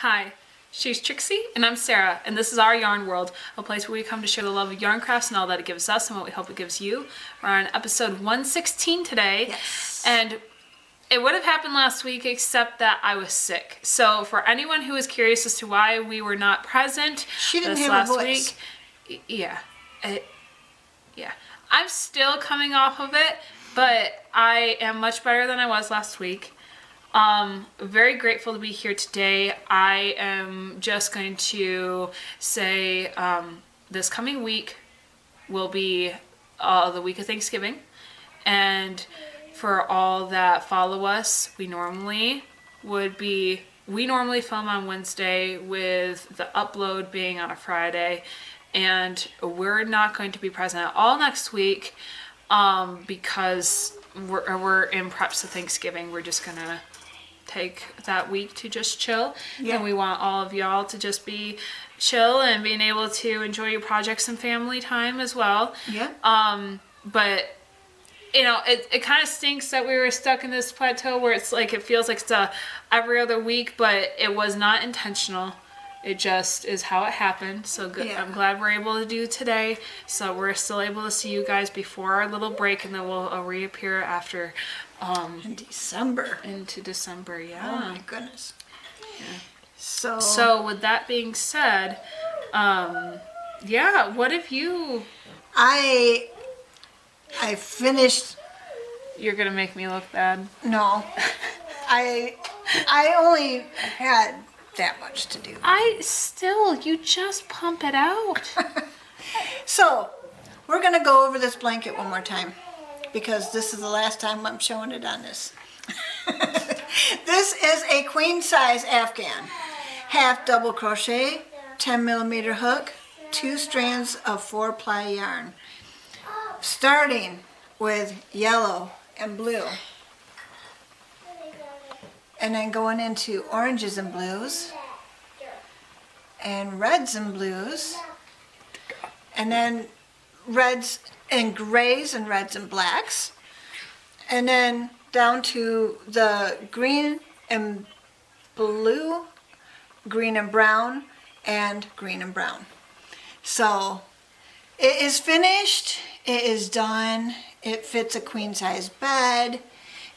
Hi, she's Trixie, and I'm Sarah, and this is Our Yarn World, a place where we come to share the love of yarn crafts and all that it gives us and what we hope it gives you. We're on episode 116 today, Yes. And it would have happened last week except that I was sick. So for anyone who is curious as to why we were not present She didn't this have last a voice. week, yeah, I'm still coming off of it, but I am much better than I was last week. Very grateful to be here today. I am just going to say this coming week will be the week of Thanksgiving, and for all that follow us, we normally film on Wednesday with the upload being on a Friday, and we're not going to be present at all next week because we're in preps of Thanksgiving. We're just gonna take that week to just chill, and we want all of y'all to just be chill and being able to enjoy your projects and family time as well. But you know, it kind of stinks that we were stuck in this plateau where it's like it feels like it's every other week, but it was not intentional. It just is how it happened. So good. I'm glad we're able to do today. So we're still able to see you guys before our little break, and then we'll reappear after in December. Into December, yeah. Oh my goodness. Yeah. So with that being said, what have you? I finished. You're gonna make me look bad. No, I only had that much to do. You just pump it out. So we're gonna go over this blanket one more time because this is the last time I'm showing it on this. This is a queen size Afghan, half double crochet, 10 millimeter hook, 2 strands of 4-ply yarn, starting with yellow and blue, and then going into oranges and blues, and reds and blues, and then reds and grays and reds and blacks, and then down to the green and blue, green and brown, and green and brown. So it is finished, it is done, it fits a queen size bed.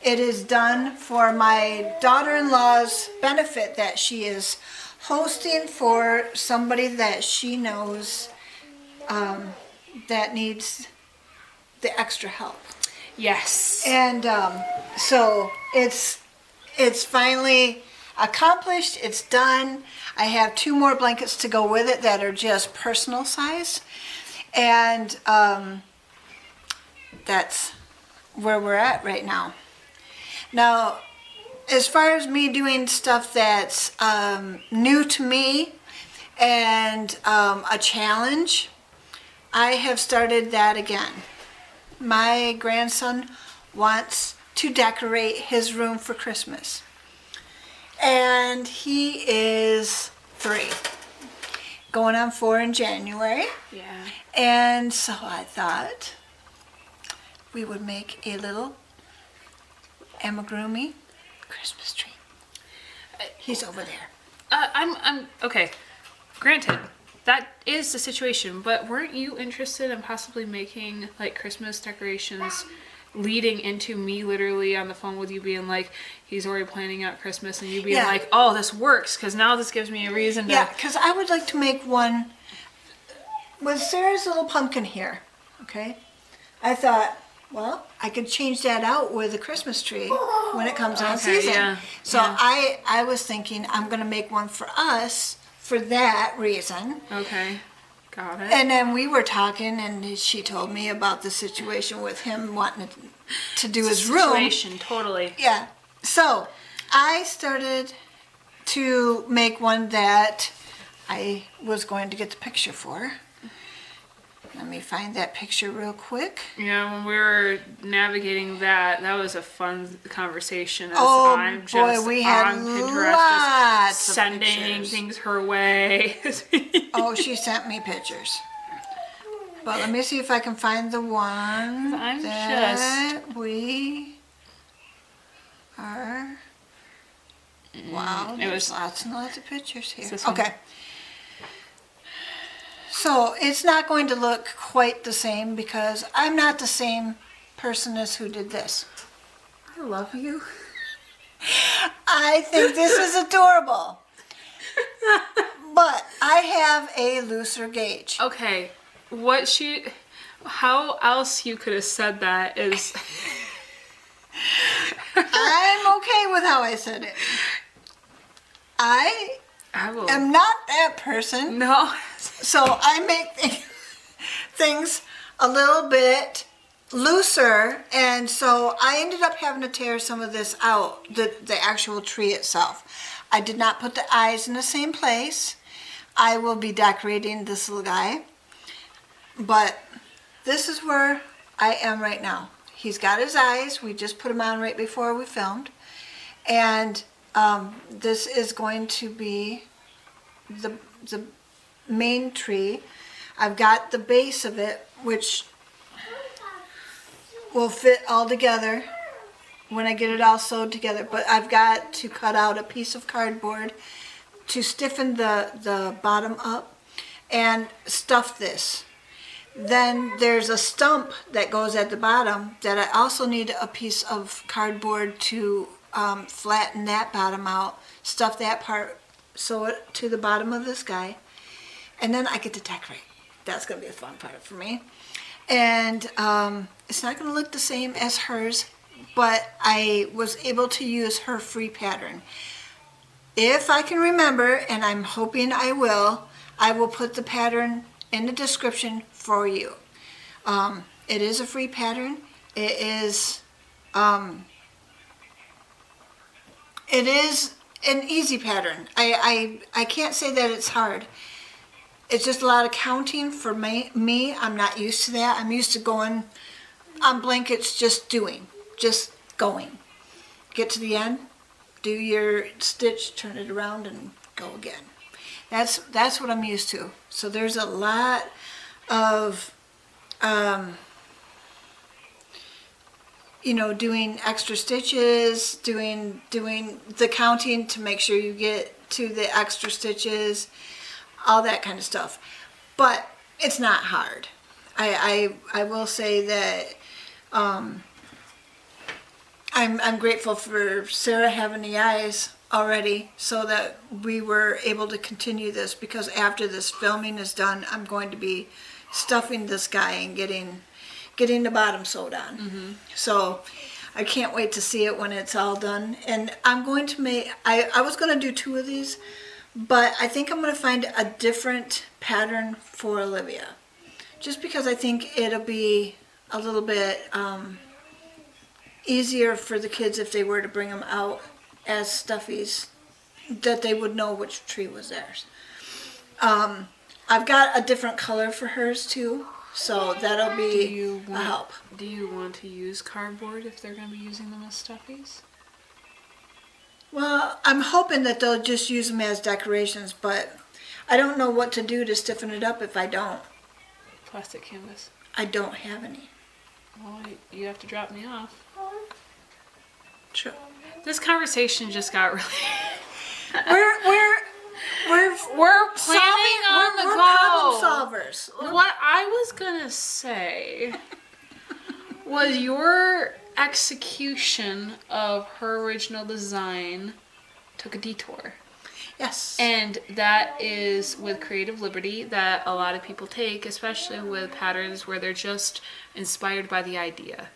It is done for my daughter-in-law's benefit that she is hosting for somebody that she knows that needs the extra help. Yes. And so it's finally accomplished. It's done. I have 2 more blankets to go with it that are just personal size, and that's where we're at right now. Now, as far as me doing stuff that's new to me and a challenge, I have started that again. My grandson wants to decorate his room for Christmas, and he is 3, going on 4 in January. Yeah. And so I thought we would make a little amigurumi Christmas tree. He's over there. I'm okay. Granted, that is the situation, but weren't you interested in possibly making like Christmas decorations leading into me literally on the phone with you being like, he's already planning out Christmas, and you being like, oh, this works because now this gives me a reason to. Yeah, because I would like to make one with Sarah's little pumpkin here. Okay, I thought, well, I could change that out with a Christmas tree when it comes on season. Yeah, so I was thinking I'm going to make one for us for that reason. Okay, got it. And then we were talking, and she told me about the situation with him wanting to do his room. Situation, totally. Yeah. So I started to make one that I was going to get the picture for. Let me find that picture real quick. Yeah, when we were navigating that was a fun conversation. As Oh I'm boy, just we had on Pinterest, lots just of sending pictures. things her way. Oh, she sent me pictures. But let me see if I can find the one we are Wow, It there's was lots and lots of pictures here. this one. Okay. So it's not going to look quite the same because I'm not the same person as who did this. I love you. I think this is adorable. But I have a looser gauge. Okay, how else you could have said that is I'm okay with how I said it. I I will. am not that person. No. So I make things a little bit looser, and so I ended up having to tear some of this out, the actual tree itself. I did not put the eyes in the same place. I will be decorating this little guy, but this is where I am right now. He's got his eyes. We just put him on right before we filmed, and this is going to be the main tree. I've got the base of it, which will fit all together when I get it all sewed together, but I've got to cut out a piece of cardboard to stiffen the bottom up and stuff this. Then there's a stump that goes at the bottom that I also need a piece of cardboard to flatten that bottom out, stuff that part, sew it to the bottom of this guy, and then I get to decorate. That's going to be a fun part for me. And it's not going to look the same as hers, but I was able to use her free pattern. If I can remember, and I'm hoping I will put the pattern in the description for you. It is a free pattern. It is an easy pattern. I can't say that it's hard. It's just a lot of counting for me. I'm not used to that. I'm used to going on blankets, just going. Get to the end, do your stitch, turn it around, and go again. That's what I'm used to. So there's a lot of doing extra stitches, doing the counting to make sure you get to the extra stitches, all that kind of stuff. But it's not hard. I will say that I'm grateful for Sarah having the eyes already so that we were able to continue this, because after this filming is done, I'm going to be stuffing this guy and getting the bottom sewed on. Mm-hmm. So I can't wait to see it when it's all done. And I'm going to make, I was going to do 2 of these, but I think I'm going to find a different pattern for Olivia. Just because I think it'll be a little bit easier for the kids if they were to bring them out as stuffies, that they would know which tree was theirs. I've got a different color for hers too, so that'll be a help. Do you want to use cardboard if they're going to be using them as stuffies? Well, I'm hoping that they'll just use them as decorations, but I don't know what to do to stiffen it up if I don't. Plastic canvas. I don't have any. Well, you have to drop me off. Sure. This conversation just got really... We're planning on the we're go. problem solvers. What I was gonna say was your execution of her original design took a detour. Yes. And that is with creative liberty that a lot of people take, especially with patterns where they're just inspired by the idea.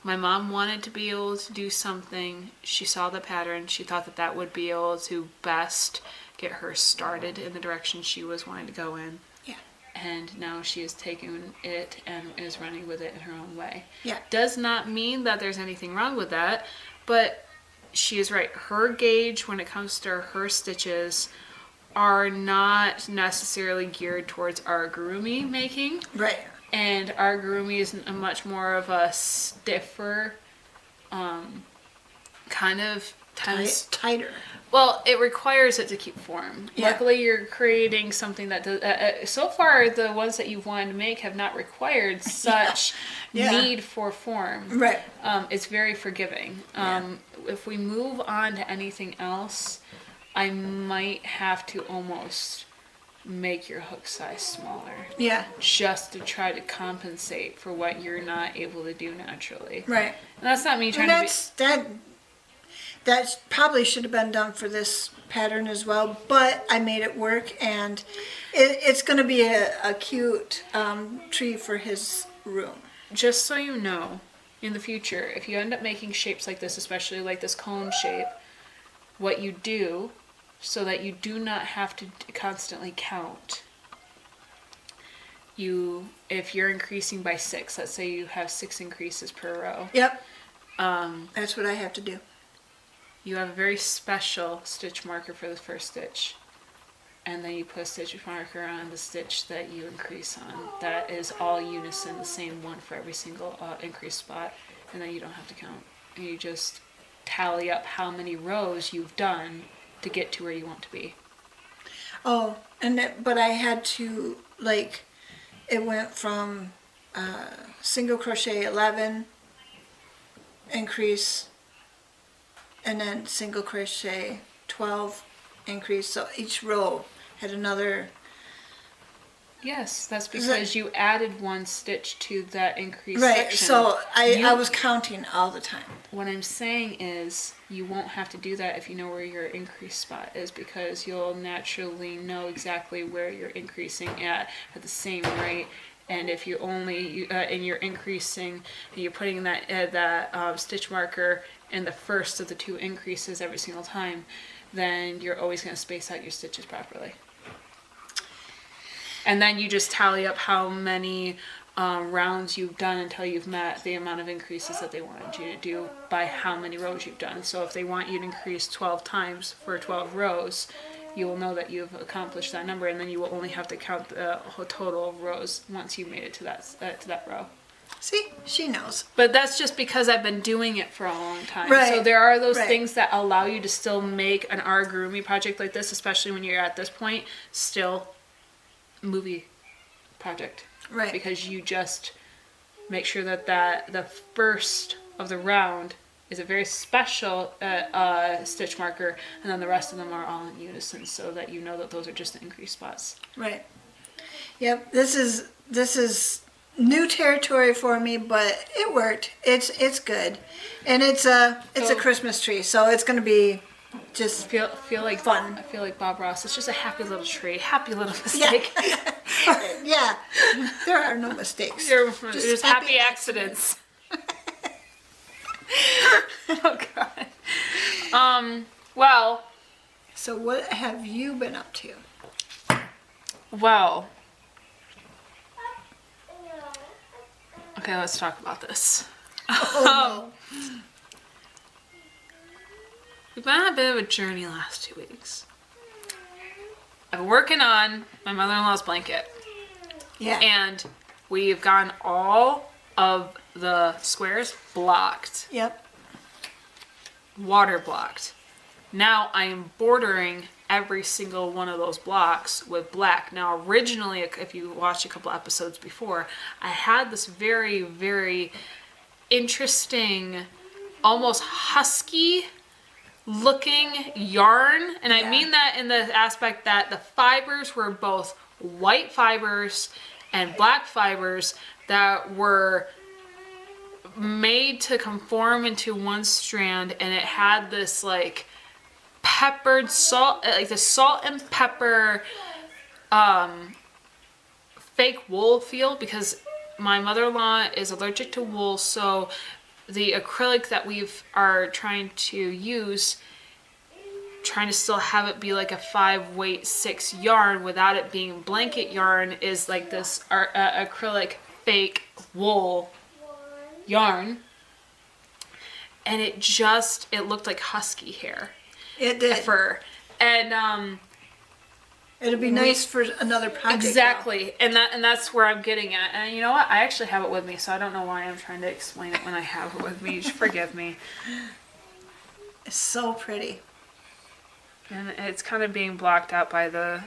My mom wanted to be able to do something. She saw the pattern. She thought that that would be able to best get her started in the direction she was wanting to go in. Yeah. And now she has taken it and is running with it in her own way. Yeah. Does not mean that there's anything wrong with that, but she is right. Her gauge when it comes to her stitches are not necessarily geared towards amigurumi making. Right. And amigurumi is a much more of a stiffer kind of tends tighter. Well, it requires it to keep form. Yeah. Luckily, you're creating something that does, so far the ones that you've wanted to make have not required such need for form. Right. It's very forgiving. If we move on to anything else, I might have to almost make your hook size smaller. Yeah. Just to try to compensate for what you're not able to do naturally. Right. And that's not me trying to be... That probably should have been done for this pattern as well, but I made it work, and it's going to be a cute tree for his room. Just so you know, in the future, if you end up making shapes like this, especially like this cone shape, what you do, so that you do not have to constantly count, if you're increasing by 6, let's say you have 6 increases per row. Yep. That's what I have to do. You have a very special stitch marker for the first stitch, and then you put a stitch marker on the stitch that you increase on. That is all unison, the same one for every single increase spot, and then you don't have to count. And you just tally up how many rows you've done to get to where you want to be. Oh, but I had to, like, it went from single crochet 11, increase, and then single crochet 12, increase. So each row had another. Yes, that's because you added 1 stitch to that increase right, section. so I was counting all the time. What I'm saying is you won't have to do that if you know where your increase spot is, because you'll naturally know exactly where you're increasing at the same rate. And if you only and you're increasing, and you're putting that stitch marker in the first of the 2 increases every single time, then you're always going to space out your stitches properly. And then you just tally up how many rounds you've done until you've met the amount of increases that they wanted you to do by how many rows you've done. So if they want you to increase 12 times for 12 rows, you will know that you've accomplished that number, and then you will only have to count the whole total of rows once you've made it to that row. See, she knows. But that's just because I've been doing it for a long time. Right. So there are those things that allow you to still make an Aragurumi project like this, especially when you're at this point, still movie project. Right. Because you just make sure that the first of the round is a very special stitch marker, and then the rest of them are all in unison, so that you know that those are just the increase spots. Right. Yep. This is new territory for me, but it worked. It's good, and it's a Christmas tree, so it's going to be just feel like fun. I feel like Bob Ross. It's just a happy little tree, happy little mistake. Yeah. Yeah. There are no mistakes. There's happy accidents. Oh God. Well. So what have you been up to? Well. Okay, let's talk about this. Oh, no. We've been on a bit of a journey last 2 weeks. I've been working on my mother-in-law's blanket. Yeah. And we've gotten all of the squares blocked. Yep. Water blocked. Now I am bordering every single one of those blocks with black. Now originally, if you watched a couple episodes before, I had this very, very interesting, almost husky looking yarn. And I mean that in the aspect that the fibers were both white fibers and black fibers that were made to conform into one strand, and it had this like peppered salt, like the salt and pepper fake wool feel, because my mother-in-law is allergic to wool, so the acrylic that are trying to use, trying to still have it be like a 5-weight 6 yarn without it being blanket yarn, is like this acrylic fake wool yarn, and it looked like husky hair. It did. Fur. And it'd be nice for another project. Exactly. And that's where I'm getting at. And you know what? I actually have it with me, so I don't know why I'm trying to explain it when I have it with me. You should forgive me. It's so pretty. And it's kind of being blocked out by the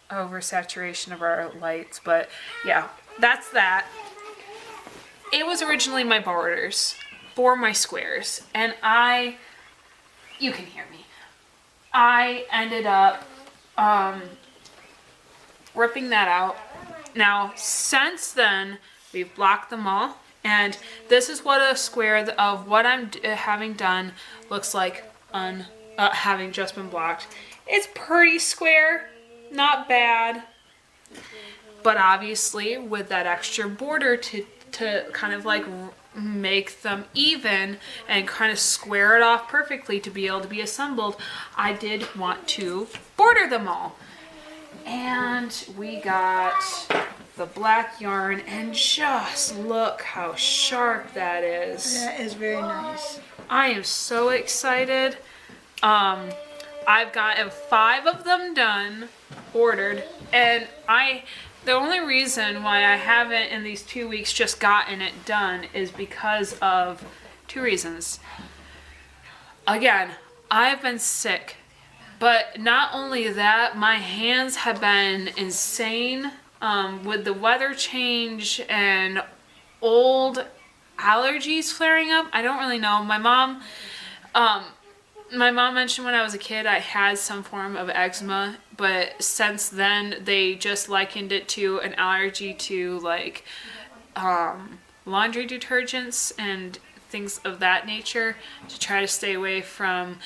oversaturation of our lights. But yeah, that's that. It was originally my borders for my squares. And you can hear me. I ended up ripping that out. Now, since then, we've blocked them all. And this is what a square of what I'm having done looks like having just been blocked. It's pretty square, not bad. But obviously, with that extra border to kind of like make them even and kind of square it off perfectly to be able to be assembled, I did want to border them all. And we got the black yarn, and just look how sharp that is. That is very nice. I am so excited. I've got 5 of them done, ordered, and the only reason why I haven't in these 2 weeks just gotten it done is because of 2 reasons. Again, I've been sick, but not only that, my hands have been insane with the weather change and old allergies flaring up. I don't really know. My mom mentioned when I was a kid I had some form of eczema, but since then they just likened it to an allergy to like laundry detergents and things of that nature, to try to stay away from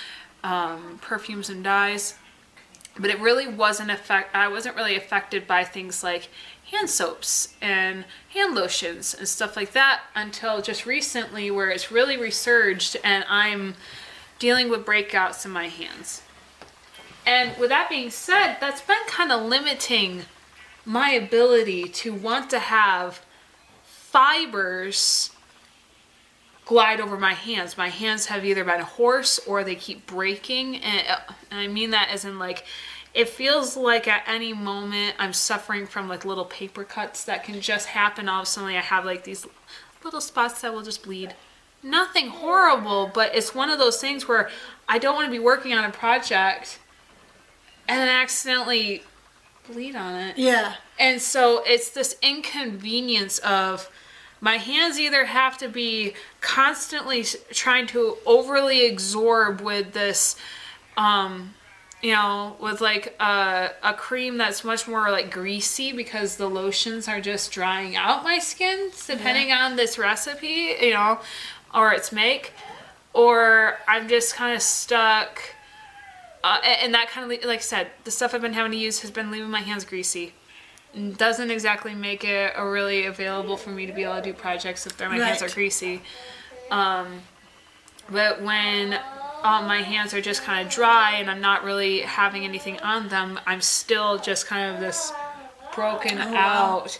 perfumes and dyes. But it really wasn't I wasn't really affected by things like hand soaps and hand lotions and stuff like that until just recently, where it's really resurged and I'm dealing with breakouts in my hands. And with that being said, that's been kind of limiting my ability to want to have fibers glide over my hands. My hands have either been hoarse or they keep breaking. And I mean that as in like, it feels like at any moment I'm suffering from like little paper cuts that can just happen. All of a sudden I have like these little spots that will just bleed. Nothing horrible, but it's one of those things where I don't want to be working on a project and then accidentally bleed on it. Yeah. And so it's this inconvenience of my hands either have to be constantly trying to overly absorb with this, with like a cream that's much more like greasy because the lotions are just drying out my skin, depending on this recipe, or its make, or I'm just kind of stuck. And that kind of, like I said, the stuff I've been having to use has been leaving my hands greasy. Doesn't exactly make it really available for me to be able to do projects if my hands are greasy. But when my hands are just kind of dry and I'm not really having anything on them, I'm still just kind of this broken out,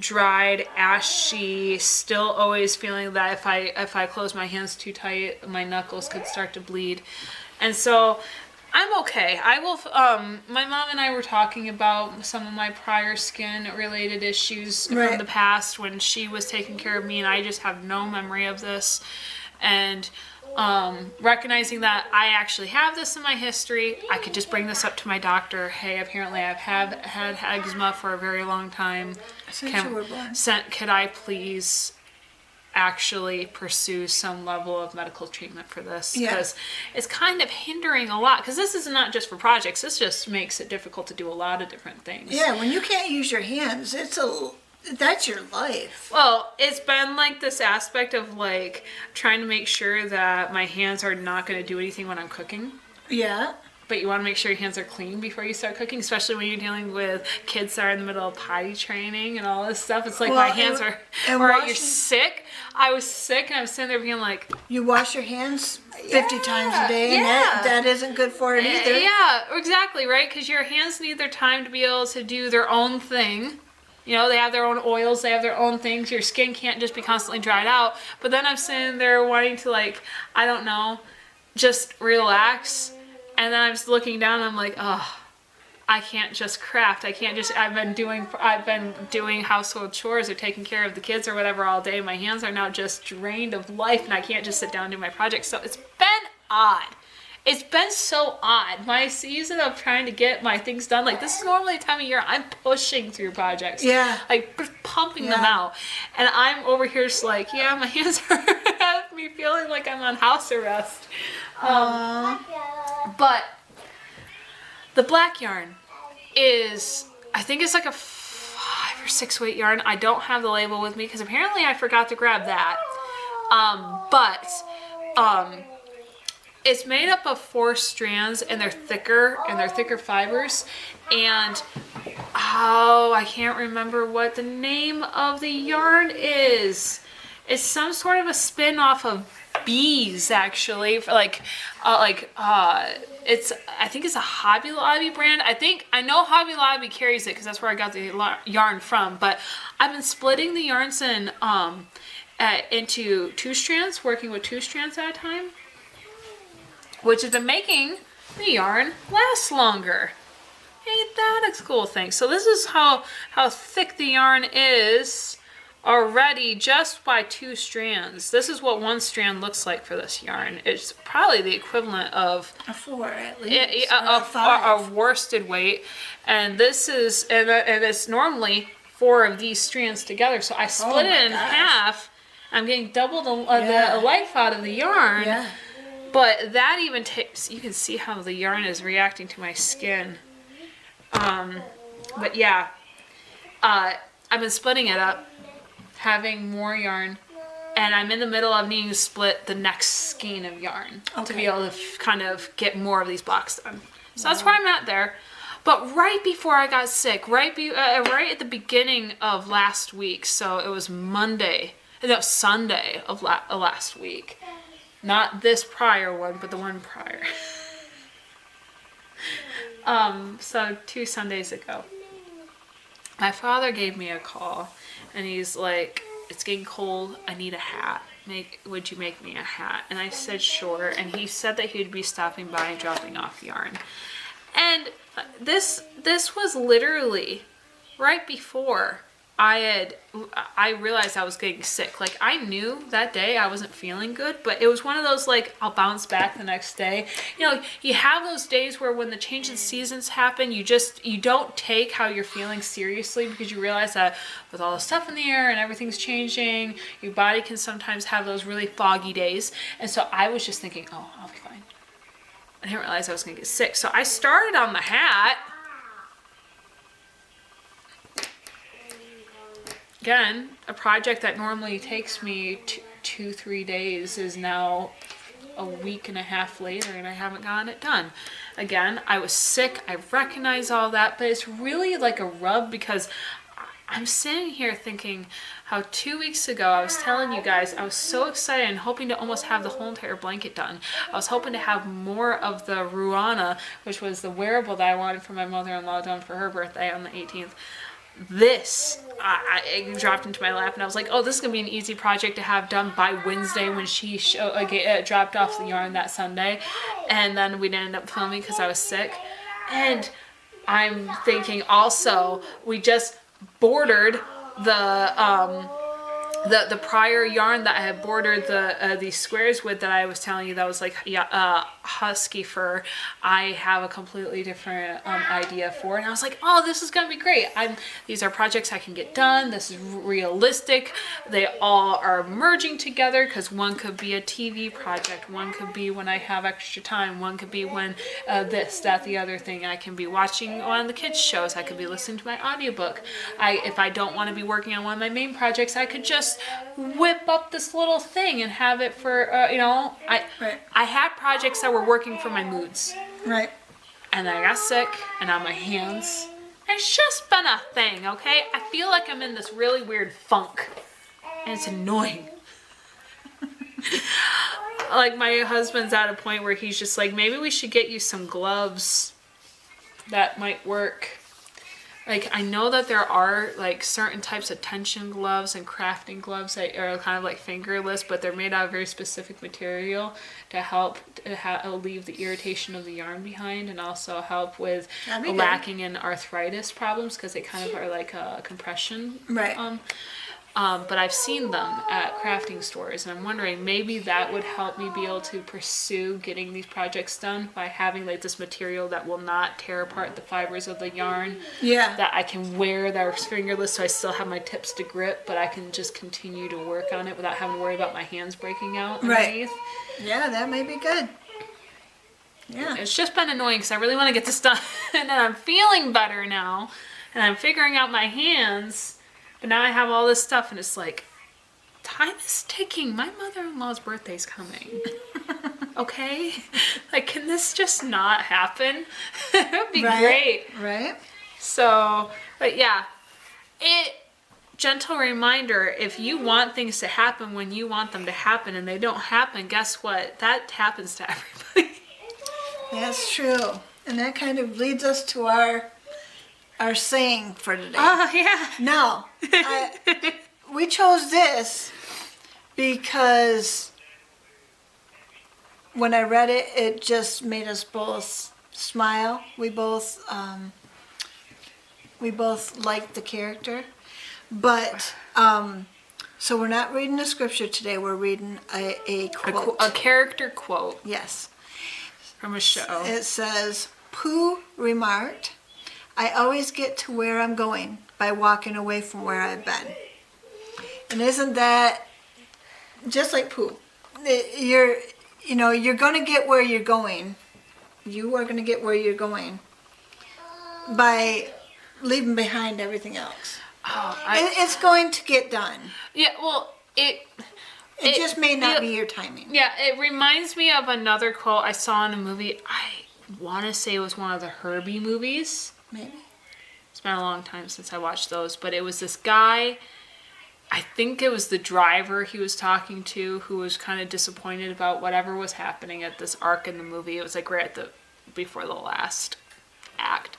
dried, ashy, still always feeling that if I close my hands too tight, my knuckles could start to bleed. And so I'm okay. I will, my mom and I were talking about some of my prior skin related issues from the past when she was taking care of me, and I just have no memory of this. And recognizing that I actually have this in my history, I could just bring this up to my doctor. Hey, apparently I've had eczema for a very long time. Since you were born. Could I please actually pursue some level of medical treatment for this? Because it's kind of hindering a lot. Because this is not just for projects. This just makes it difficult to do a lot of different things. Yeah, when you can't use your hands, that's your life. Well, it's been like this aspect of like trying to make sure that my hands are not going to do anything when I'm cooking. Yeah. But you want to make sure your hands are clean before you start cooking, especially when you're dealing with kids that are in the middle of potty training and all this stuff. It's like my hands are, or you're sick. I was sick and I was sitting there being like... You wash your hands 50 times a day, and that isn't good for it either. Yeah, exactly, right? Because your hands need their time to be able to do their own thing. They have their own oils, they have their own things. Your skin can't just be constantly dried out. But then I'm sitting there wanting to, like, I don't know, just relax. And then I'm just looking down and I'm like, oh, I can't just craft. I can't just, I've been doing household chores or taking care of the kids or whatever all day. My hands are now just drained of life and I can't just sit down and do my projects. So it's been odd. It's been so odd. My season of trying to get my things done, like this is normally the time of year I'm pushing through projects. Yeah. Like pumping them out. And I'm over here just like, yeah, my hands are have me feeling like I'm on house arrest. But the black yarn is, I think it's like a 5 or 6 weight yarn. I don't have the label with me because apparently I forgot to grab that. It's made up of 4 strands and they're thicker fibers. And I can't remember what the name of the yarn is. It's some sort of a spin off of bees, actually. For I think it's a Hobby Lobby brand. I know Hobby Lobby carries it because that's where I got the yarn from. But I've been splitting the yarns into 2 strands, working with 2 strands at a time, which has been making the yarn last longer. Ain't that a cool thing? So this is how thick the yarn is already just by 2 strands. This is what 1 strand looks like for this yarn. It's probably the equivalent of a 4 at least, a worsted weight. And this is, and it's normally 4 of these strands together. So I split it in half. I'm getting double the life out of the yarn. Yeah. But that even takes, you can see how the yarn is reacting to my skin. But yeah, I've been splitting it up, having more yarn, and I'm in the middle of needing to split the next skein of yarn to be able to kind of get more of these blocks done. So that's where I'm at there. But right before I got sick, right at the beginning of last week, so it was Sunday of last week. Not this prior one, but the one prior. So 2 Sundays ago, my father gave me a call, and he's like, "It's getting cold. I need a hat. Would you make me a hat?" And I said, "Sure." And he said that he'd be stopping by and dropping off yarn. And this was literally right before I realized I was getting sick. Like, I knew that day I wasn't feeling good, but it was one of those, like, I'll bounce back the next day. You know, you have those days where when the change in seasons happen, you don't take how you're feeling seriously because you realize that with all the stuff in the air and everything's changing, your body can sometimes have those really foggy days. And so I was just thinking, oh, I'll be fine. I didn't realize I was going to get sick. So I started on the hat. Again, a project that normally takes me 2-3 days is now a week and a half later and I haven't gotten it done. Again, I was sick. I recognize all that, but it's really like a rub because I'm sitting here thinking how 2 weeks ago I was telling you guys I was so excited and hoping to almost have the whole entire blanket done. I was hoping to have more of the Ruana, which was the wearable that I wanted for my mother-in-law done for her birthday on the 18th. It dropped into my lap and I was like, oh, this is going to be an easy project to have done by Wednesday when she dropped off the yarn that Sunday. And then we didn't end up filming because I was sick. And I'm thinking also, we just bordered the prior yarn that I had bordered these squares with that I was telling you that was like husky fur. I have a completely different idea for it. And I was like, oh, this is going to be great. These are projects I can get done. This is realistic. They all are merging together because one could be a TV project. One could be when I have extra time. One could be when this, that, the other thing. I can be watching one of the kids' shows. I could be listening to my audiobook. If I don't want to be working on one of my main projects, I could just whip up this little thing and have it for, I had projects that were working for my moods. Right. And then I got sick, and on my hands, it's just been a thing, okay? I feel like I'm in this really weird funk, and it's annoying. Like, my husband's at a point where he's just like, maybe we should get you some gloves that might work. like, I know that there are, like, certain types of tension gloves and crafting gloves that are kind of like fingerless, but they're made out of very specific material to help leave the irritation of the yarn behind, and also help with lacking in arthritis problems, because they kind of are like a compression. Right. But I've seen them at crafting stores, and I'm wondering maybe that would help me be able to pursue getting these projects done by having like this material that will not tear apart the fibers of the yarn. Yeah. That I can wear that are fingerless, so I still have my tips to grip, but I can just continue to work on it without having to worry about my hands breaking out underneath. Right. Yeah, that may be good. Yeah. It's just been annoying because I really want to get this done, and I'm feeling better now, and I'm figuring out my hands. But now I have all this stuff, and it's like, time is ticking. My mother-in-law's birthday's coming. Okay? Like, can this just not happen? It would be great. Right. So, but yeah. Gentle reminder, if you want things to happen when you want them to happen and they don't happen, guess what? That happens to everybody. That's true. And that kind of leads us to our saying for today. Oh, yeah. No, we chose this because when I read it, it just made us both smile. We both liked the character, but so we're not reading a scripture today. We're reading a quote, A character quote. Yes, From a show. it says, "Pooh remarked, I always get to where I'm going by walking away from where I've been." And isn't that just like Pooh? You're going to get where you're going. You are going to get where you're going by leaving behind everything else. It's going to get done. Yeah, well, it just may not be your timing. Yeah, it reminds me of another quote I saw in a movie. I want to say it was one of the Herbie movies. Maybe. It's been a long time since I watched those, but it was this guy, I think it was the driver he was talking to, who was kind of disappointed about whatever was happening at this arc in the movie. It was like right at before the last act.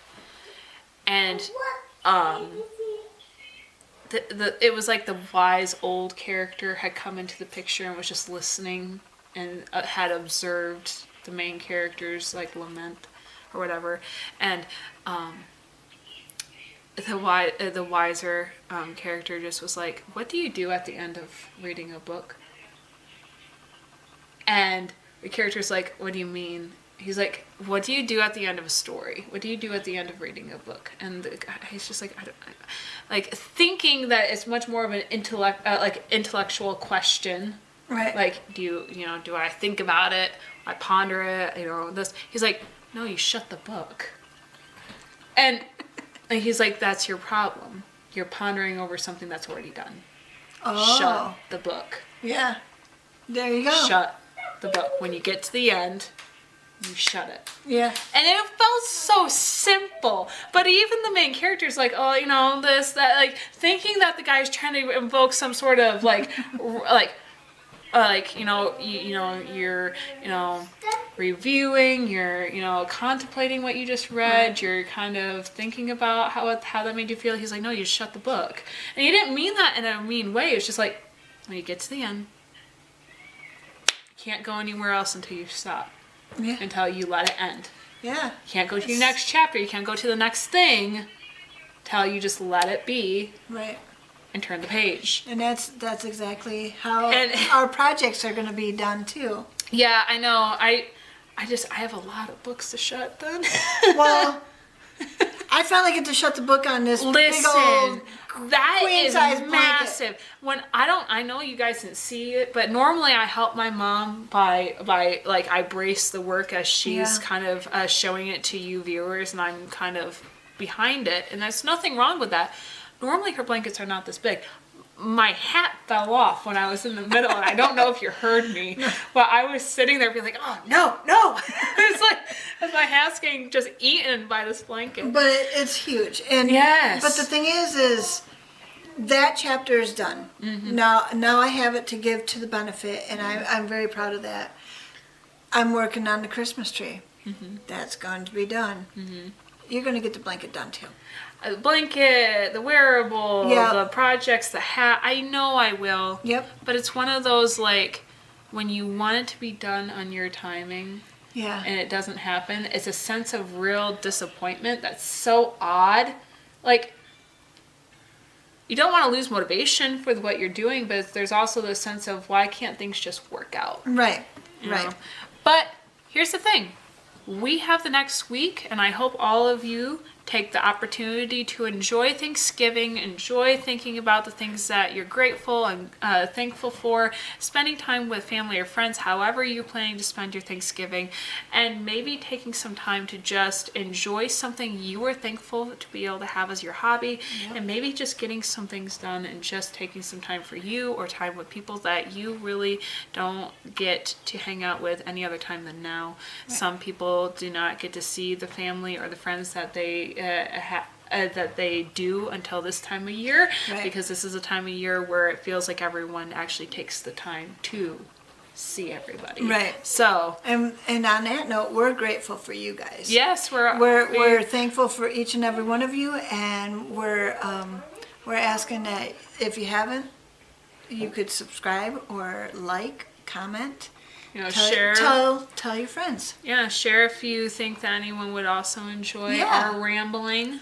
And it was like the wise old character had come into the picture and was just listening and had observed the main character's like lament or whatever, and the wiser character just was like, "What do you do at the end of reading a book?" And the character's like, "What do you mean?" He's like, "What do you do at the end of a story? What do you do at the end of reading a book?" And the guy, he's just like, like thinking that it's much more of an intellectual question. Right. Like, do I think about it? I ponder it, this. He's like, "No, you shut the book." And he's like, "That's your problem. You're pondering over something that's already done. Oh. Shut the book." Yeah. There you go. Shut the book. When you get to the end, you shut it. Yeah. And it felt so simple. But even the main character's like, "Oh, this, that," like thinking that the guy's trying to invoke some sort of like you're reviewing, you're contemplating what you just read, you're kind of thinking about how that made you feel. He's like, "No, you shut the book." And he didn't mean that in a mean way. It's just like, when you get to the end, you can't go anywhere else until you stop. Yeah. Until you let it end. Yeah. You can't go to your next chapter, you can't go to the next thing until you just let it be. Right. And turn the page. And that's exactly how our projects are going to be done too. Yeah, I know. I have a lot of books to shut then. Well, I finally get to shut the book on this big old that is queen-size massive. blanket. I know you guys didn't see it, but normally I help my mom by like I brace the work as she's kind of showing it to you viewers, and I'm kind of behind it, and there's nothing wrong with that. Normally her blankets are not this big. My hat fell off when I was in the middle, and I don't know if you heard me, but I was sitting there being like, "Oh, no." It's like, as my hat's getting just eaten by this blanket. But it's huge. And yes. But the thing is that chapter is done. Mm-hmm. Now I have it to give to the benefit, and I'm very proud of that. I'm working on the Christmas tree. Mm-hmm. That's going to be done. Mm-hmm. you're gonna get the blanket done too. The blanket, the wearable, Yeah. the projects, the hat. I know I will. Yep. But it's one of those, like, when you want it to be done on your timing Yeah. and it doesn't happen, it's a sense of real disappointment that's so odd. Like, you don't want to lose motivation for what you're doing, but there's also this sense of, why can't things just work out? Right. You Right. know? But here's the thing. We have the next week, and I hope all of you take the opportunity to enjoy Thanksgiving, enjoy thinking about the things that you're grateful and thankful for, spending time with family or friends, however you're planning to spend your Thanksgiving, and maybe taking some time to just enjoy something you were thankful to be able to have as your hobby, and maybe just getting some things done and just taking some time for you or time with people that you really don't get to hang out with any other time than now. Right. Some people do not get to see the family or the friends that they that they do until this time of year, right. because this is a time of year where it feels like everyone actually takes the time to see everybody. Right. So and on that note, we're grateful for you guys. Yes, we're thankful for each and every one of you, and we're asking that if you haven't, you could subscribe or like, comment. You know, share. Tell your friends. Yeah, share if you think that anyone would also enjoy our rambling.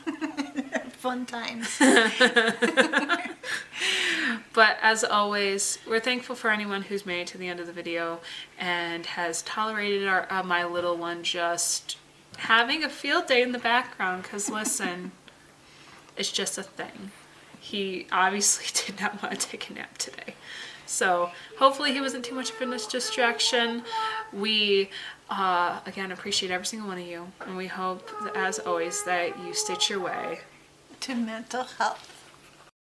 Fun times. But as always, we're thankful for anyone who's made it to the end of the video and has tolerated my little one just having a field day in the background. Because listen, it's just a thing. He obviously did not want to take a nap today. So hopefully he wasn't too much of a distraction. We, again, appreciate every single one of you. And we hope, as always, that you stitch your way to mental health.